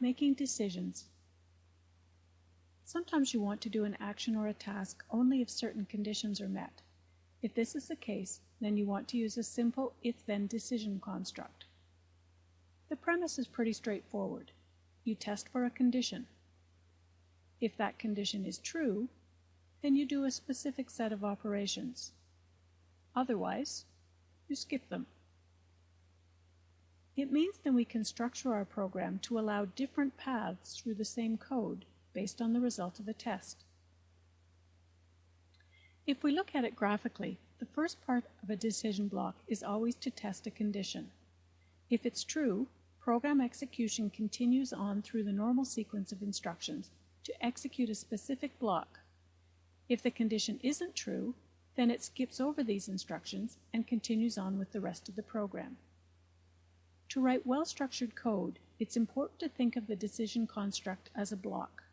making decisions. Sometimes you want to do an action or a task only if certain conditions are met. If this is the case, then you want to use a simple if-then decision construct. The premise is pretty straightforward. You test for a condition. If that condition is true, then you do a specific set of operations. Otherwise, you skip them. It means that we can structure our program to allow different paths through the same code based on the result of a test. If we look at it graphically, the first part of a decision block is always to test a condition. If it's true, program execution continues on through the normal sequence of instructions to execute a specific block. If the condition isn't true, then it skips over these instructions and continues on with the rest of the program. To write well-structured code, it's important to think of the decision construct as a block.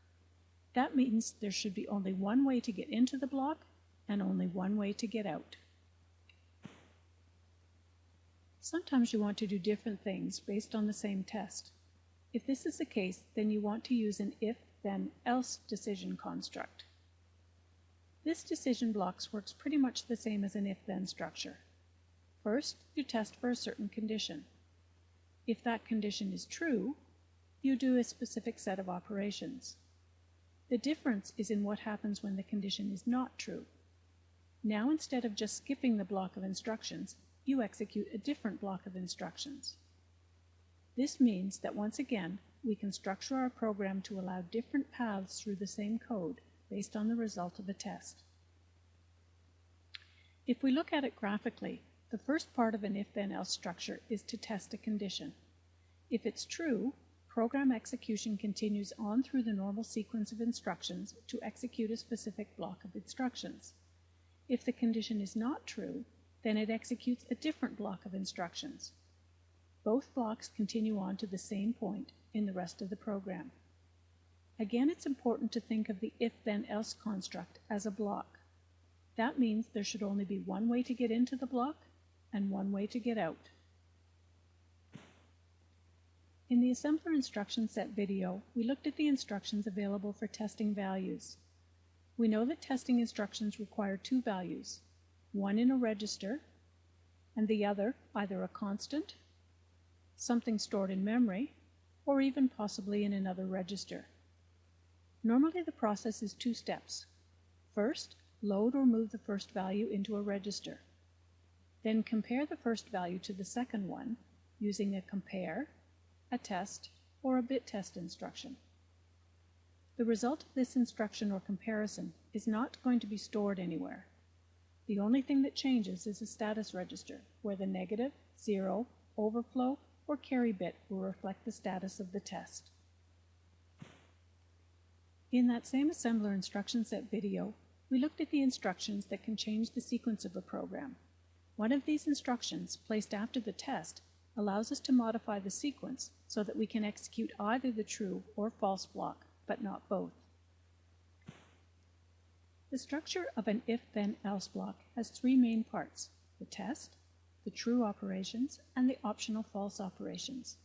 That means there should be only one way to get into the block and only one way to get out. Sometimes you want to do different things based on the same test. If this is the case, then you want to use an if-then-else decision construct. This decision blocks works pretty much the same as an if-then structure. First, you test for a certain condition. If that condition is true, you do a specific set of operations. The difference is in what happens when the condition is not true. Now, instead of just skipping the block of instructions, you execute a different block of instructions. This means that once again, we can structure our program to allow different paths through the same code based on the result of a test. If we look at it graphically, the first part of an if-then-else structure is to test a condition. If it's true, program execution continues on through the normal sequence of instructions to execute a specific block of instructions. If the condition is not true, then it executes a different block of instructions. Both blocks continue on to the same point in the rest of the program. Again, it's important to think of the if-then-else construct as a block. That means there should only be one way to get into the block and one way to get out. In the assembler instruction set video, we looked at the instructions available for testing values. We know that testing instructions require two values, one in a register and the other either a constant, something stored in memory, or even possibly in another register. Normally the process is two steps. First, load or move the first value into a register. Then compare the first value to the second one using a compare, a test, or a bit test instruction. The result of this instruction or comparison is not going to be stored anywhere. The only thing that changes is a status register, where the negative, 0, overflow, or carry bit will reflect the status of the test. In that same assembler instruction set video, we looked at the instructions that can change the sequence of a program. One of these instructions, placed after the test, allows us to modify the sequence so that we can execute either the true or false block, but not both. The structure of an if-then-else block has three main parts: the test, the true operations, and the optional false operations.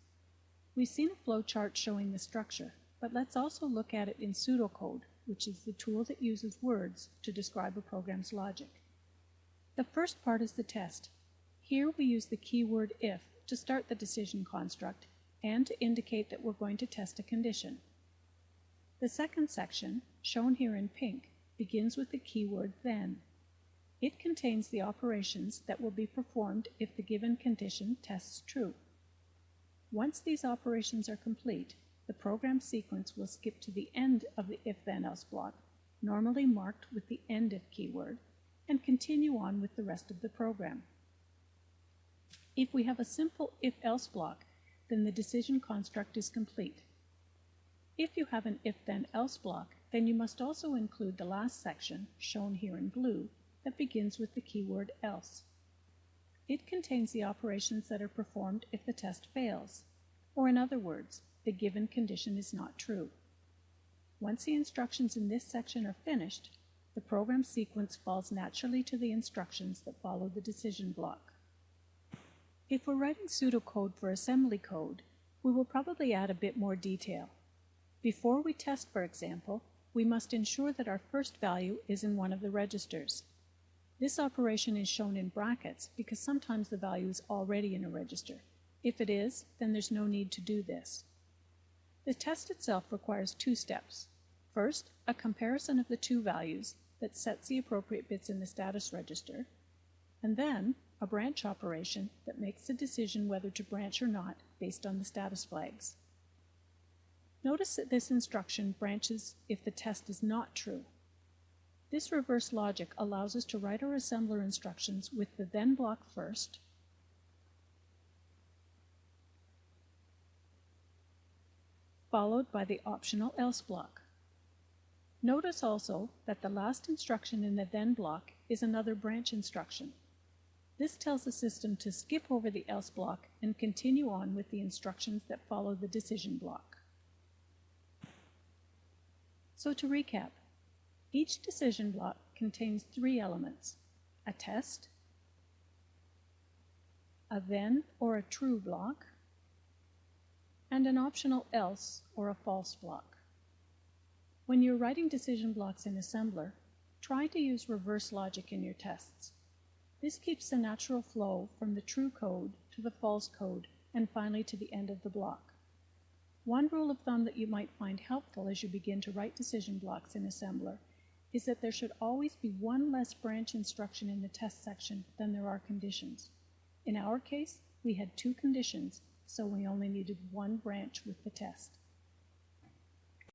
We've seen a flowchart showing the structure, but let's also look at it in pseudocode, which is the tool that uses words to describe a program's logic. The first part is the test. Here we use the keyword if to start the decision construct and to indicate that we're going to test a condition. The second section, shown here in pink, begins with the keyword then. It contains the operations that will be performed if the given condition tests true. Once these operations are complete, the program sequence will skip to the end of the if-then-else block, normally marked with the end if keyword, and continue on with the rest of the program. If we have a simple if-else block, then the decision construct is complete. If you have an if-then-else block, then you must also include the last section, shown here in blue, that begins with the keyword else. It contains the operations that are performed if the test fails, or in other words, the given condition is not true. Once the instructions in this section are finished, the program sequence falls naturally to the instructions that follow the decision block. If we're writing pseudocode for assembly code, we will probably add a bit more detail. Before we test, for example, we must ensure that our first value is in one of the registers. This operation is shown in brackets because sometimes the value is already in a register. If it is, then there's no need to do this. The test itself requires two steps. First, a comparison of the two values that sets the appropriate bits in the status register, and then a branch operation that makes the decision whether to branch or not based on the status flags. Notice that this instruction branches if the test is not true. This reverse logic allows us to write our assembler instructions with the then block first, followed by the optional else block. Notice also that the last instruction in the then block is another branch instruction. This tells the system to skip over the else block and continue on with the instructions that follow the decision block. So to recap, each decision block contains three elements: a test, a then or a true block, and an optional else or a false block. When you're writing decision blocks in assembler, try to use reverse logic in your tests. This keeps the natural flow from the true code to the false code and finally to the end of the block. One rule of thumb that you might find helpful as you begin to write decision blocks in assembler is that there should always be one less branch instruction in the test section than there are conditions. In our case, we had two conditions, so we only needed one branch with the test.